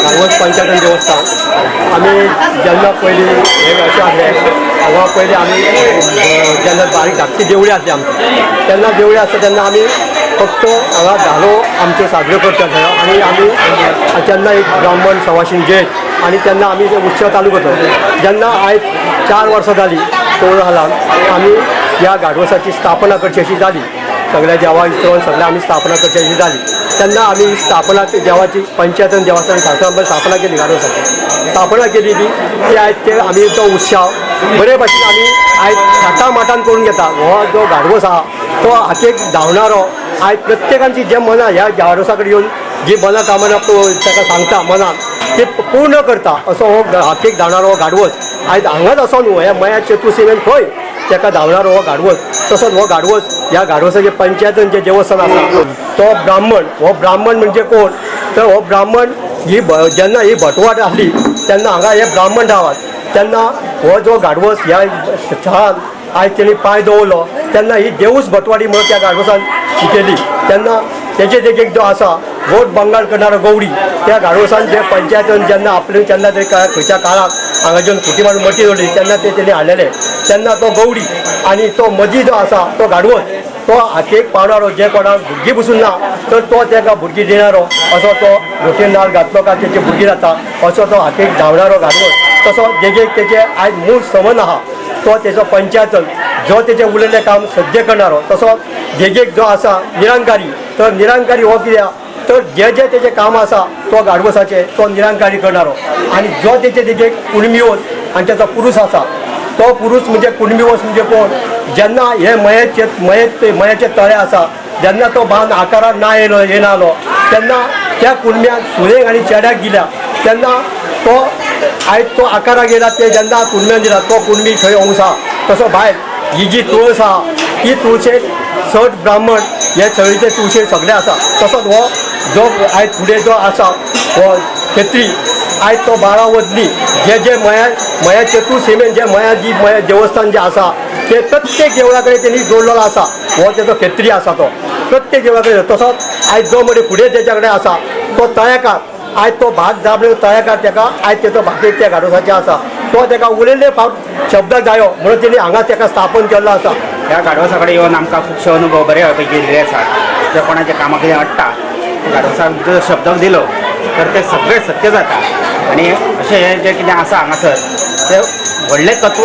गांवस पंचायत देवस्थान आम्ही जेन्ना पयलीं हे अशें आसलें हांगा पयलीं आमी जेन्ना बारीक धाकटी देवळी आसली आमची तेन्ना देवळी आसता तेन्ना आमी फक्त हांगा धालो आमच्यो साजऱ्यो करताले आनी आमी तेन्ना एक ब्राह्मण सवाशीण जैन आनी तेन्ना आमी ते उत्सव चालू करता जेन्ना आयज 4 वर्सां जालीं कोविड हालान आमी ह्या गाडवसाची स्थापना करची अशी जाली सगळ्या देवाक विसरून सगळें आमी स्थापना करची अशी जाली तेन्ना आमी स्थापना देवाची पंचायतन देवस्थान शासनान स्थापना केली गाडवसाची स्थापना केली ती आयज ते आमी तो उत्सव बरे भाशेन आमी आयज थाटामाटान करून घेता हो जो गाडवस आहा तो हाकेक धांवणारो आयज प्रत्येकाची जे मनां ह्या गाडवसा कडेन येवन जी मनां कामना ताका सांगता मनान ते पूर्ण करता असो हो हाकेक धांवणारो हो गाडवस आयज हांगाच असो न्हू हे मया चतुर्सीमेन खंय ताका धांवणारो हो गाडवस तसोच हो गाडवस ह्या गाडवसाचे पंचायतन जे देवस्थान आसा तो ब्राह्मण म्हणजे कोण तर हो ब्राह्मण ही जेन्ना ही भटवाट आसली तेन्ना हांगा हे ब्राह्मण रावात तेन्ना हो जो गाडवस ह्या शाळान आयज तेणी पांय दवरलो तेन्ना ही देवूस भटवाडी म्हणून त्या गाडवसान केली तेन्ना तेचे देखीक जो आसा वोट बंगाल करणारो गवडी त्या गाडवसान जे पंचायतन जेन्ना आपले तेन्ना तरी खंयच्या काळाक हांगा जेवन फुटी मारून मटी दवरली तेन्ना ते तेणी हाडलेले तेन्ना तो गवडी आनी तो मदीं जो आसा तो गाडवस तो हाकेक पावणारो जे कोणाक भुरगीं बसून ना तर तो ताका भुरगीं दिणारो असो तो रोटेन नाल घातलो काय तेची भुरगीं जाता असो तो हाकेक धांवणारो गाडवस तसो जेगेक तेचे आयज मूळ समन आहा तो तेचो पंचायतन जो तेचें उरलेलें काम सद्य करणारो तसो जेगेक जो आसा निरंकारी तर निरंकारी हो कित्याक तर जे तेचें काम आसा तो गाडवसाचें तो निरंकारी करणारो आनी जो तेचे देखीक कुणबीवस आनी तेचो पुरूश आसा तो पुरूश म्हणजे कुणबीवस म्हणजे कोण जेन्ना हे मयेचे तळे आसा जेन्ना तो बांद आकारान ना येनालो तेन्ना त्या कुणब्याक सुरेक आनी चेड्याक दिल्या तेन्ना तो आयज तो आकाराक येयला ते जेन्ना कुणब्यान दिला तो कुणबी थंय अंश तसो भायर ही जी तुळस आहा ती तुळशेक सट ब्राह्मण हे चळीचे तुळशेक सगळे आसा तसोच हो जो आयज फुडें जो आसा हो खेत्री आयज तो 12 वदनी जे मया चतुर्सीमेन जे मया देवस्थान जे आसा ते प्रत्येक देवळा कडेन तेणी जोडलेलो आसा हो तेजो खेत्री आसा तो प्रत्येक देवळा कडेन तसोच आयज जो म्हणजे फुडें तेच्या कडेन आसा तो तळेकार आयज तो भात जाबले तळेकार ताका आयज तेचो भाटेक त्या गाडवसाचे आसा तो ताका उरलेले फावट शब्दाक जायो म्हणून तेणी हांगा ताका स्थापन केल्लो आसा ह्या गाडवसा कडेन येवन आमकां खुबशे अनुभव बरे पैकी दिले आसात जे कोणाच्या कामा कितें अडटा गाडवसाक जर शब्द दिलो तर ते सगळे सत्य जाता आनी अशें जे कितें आसा हांगासर ते व्हडलें तत्व